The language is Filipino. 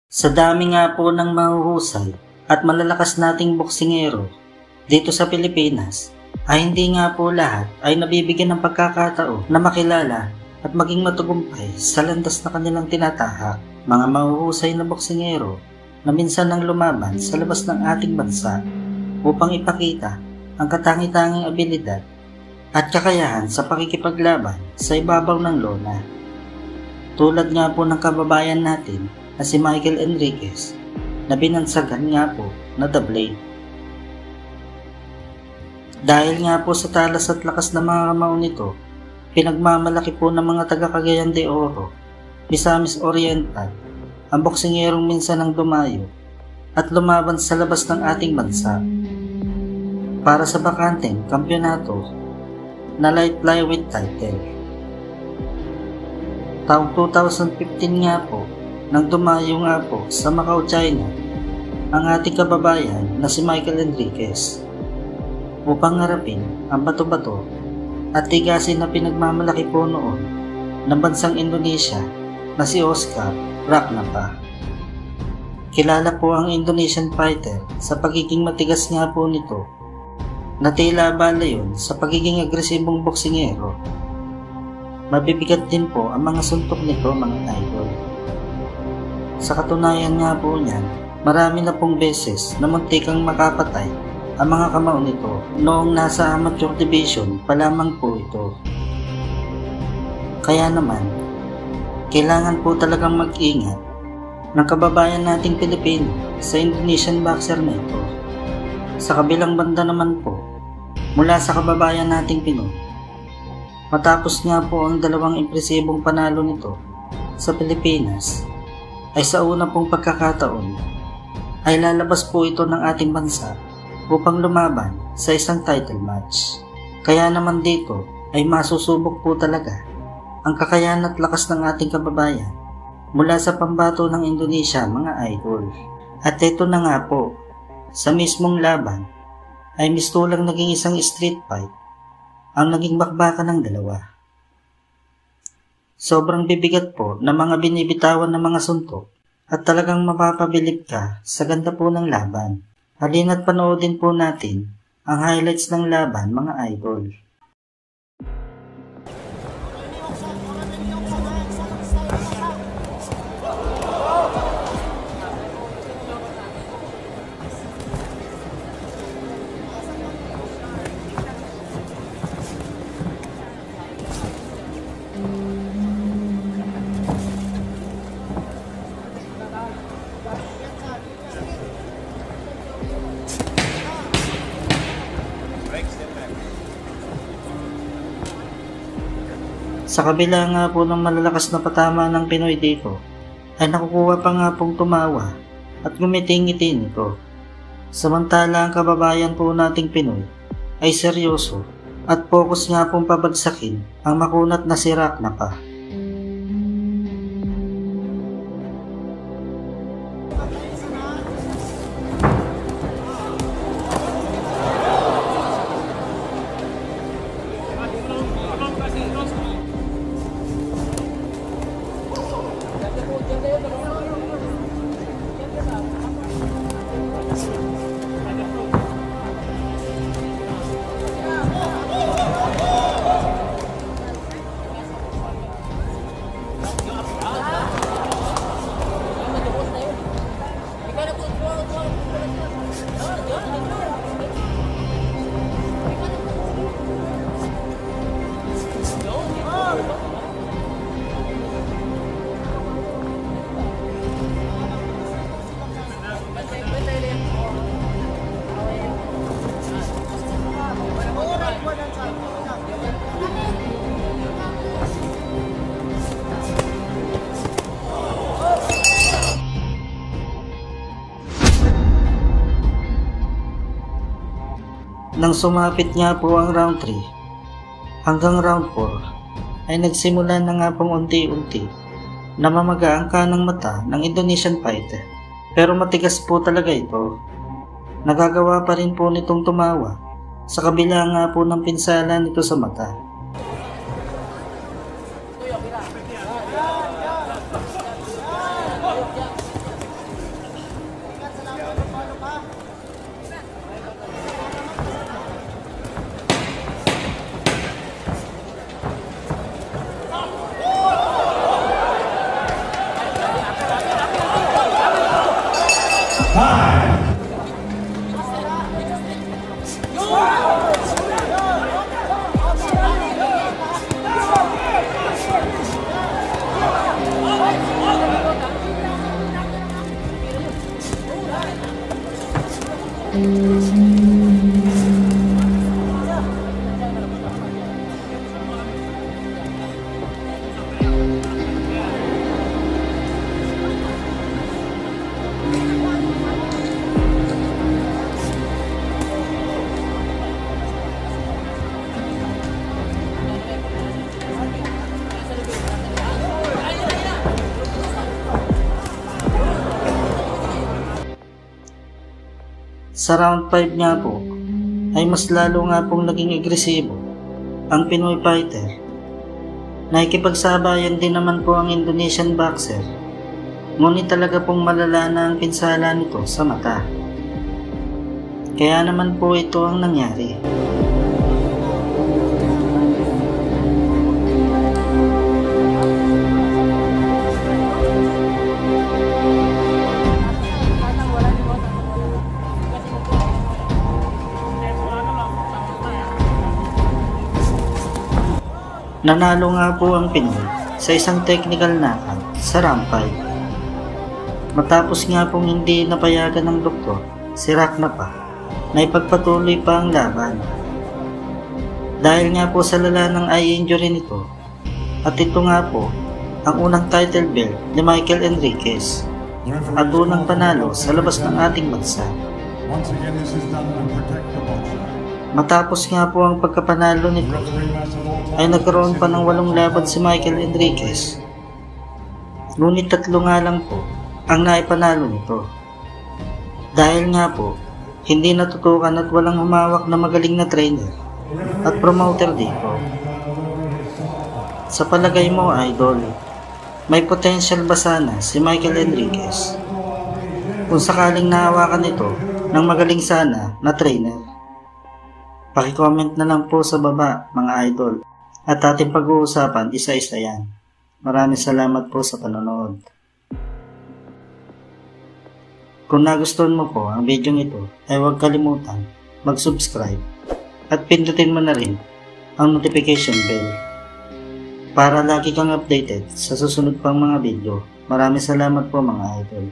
Sa dami nga po ng mahuhusay at malalakas nating boksingero dito sa Pilipinas, ay hindi nga po lahat ay nabibigyan ng pagkakataon na makilala at maging matagumpay sa landas na kanilang tinatahak. Mga mahuhusay na boksingero na minsan nang lumaban sa labas ng ating bansa upang ipakita ang katangi-tanging abilidad at kakayahan sa pakikipaglaban sa ibabaw ng lona. Tulad nga po ng kababayan natin na si Michael Enriquez na binansagan nga po na The Blade. Dahil nga po sa talas at lakas ng mga kamao nito, pinagmamalaki po ng mga taga Cagayan de Oro, Misamis Oriental, ang boksingerong minsan ang dumayo at lumaban sa labas ng ating bansa para sa bakanteng kampyonato na light flyweight title. Taong 2015 nga po, nang dumayo nga po sa Macau, China, ang ating kababayan na si Michael Enriquez upang harapin ang bato-bato at tigasin na pinagmamalaki po noon ng bansang Indonesia na si Oscar Raknapa. Kilala po ang Indonesian fighter sa pagiging matigas nga po nito na tila bala yun sa pagiging agresibong boksingero. Mabibigat din po ang mga suntok nito, mga idol. Sa katunayan nga po niyan, marami na pong beses na muntikang makapatay ang mga kamao nito noong nasa amateur division pa lamang po ito. Kaya naman, kailangan po talagang mag-ingat ng kababayan nating Pilipino sa Indonesian boxer na ito. Sa kabilang banda naman po, mula sa kababayan nating Pinoy, matapos nga po ang dalawang impresibong panalo nito sa Pilipinas, ay sa una pong pagkakataon ay lalabas po ito ng ating bansa upang lumaban sa isang title match. Kaya naman dito ay masusubok po talaga ang kakayahan at lakas ng ating kababayan mula sa pambato ng Indonesia, mga idol. At ito na nga po, sa mismong laban ay mistulang naging isang street fight ang naging bakbakan ng dalawa. Sobrang bibigat po ng mga binibitawan ng mga suntok at talagang mapapabilib ka sa ganda po ng laban. Halina't panoodin po natin ang highlights ng laban, mga idol. Sa kabila nga po ng malalakas na patama ng Pinoy dito, ay nakukuha pa nga pong tumawa at ngumiti-ngiti nito. Samantala ang kababayan po nating Pinoy ay seryoso at focus nga pong pabagsakin ang makunat na si Raknapa. Nang sumapit nga po ang round 3 hanggang round 4 ay nagsimula na nga pong unti-unti na mamaga ang kanang mata ng Indonesian fighter. Pero matigas po talaga ito. Nagagawa pa rin po nitong tumawa sa kabila nga po ng pinsala nito sa mata. Sa round 5 nga po, ay mas lalo nga pong naging agresibo ang Pinoy fighter. Nakikipagsabayan din naman po ang Indonesian boxer, ngunit talaga pong malala na ang pinsala nito sa mata. Kaya naman po ito ang nangyari. Nanalo nga po ang Pinoy sa isang technical knockout sa round 5. Matapos nga pong hindi napayagan ng doktor si Raknapa na ipagpatuloy pa ang laban. Dahil nga po sa lala ng eye injury nito, at ito nga po ang unang title belt ni Michael Enriquez at unang panalo sa labas ng ating bansa. Matapos nga po ang pagkapanalo nito, ay nagkaroon pa ng 8 laban si Michael Enriquez. Ngunit 3 nga lang po ang naipanalo nito. Dahil nga po, hindi natutukan at walang humawak na magaling na trainer at promoter dito. Sa palagay mo, idol, may potential ba sana si Michael Enriquez kung sakaling nahawakan ito ng magaling sana na trainer? Paki-comment na lang po sa baba, mga idol, at ating pag-uusapan isa-isa yan. Maraming salamat po sa panonood. Kung nagustuhan mo po ang video ito, ay huwag kalimutan mag-subscribe at pindutin mo na rin ang notification bell para lagi kang updated sa susunod pang mga video. Maraming salamat po, mga idol.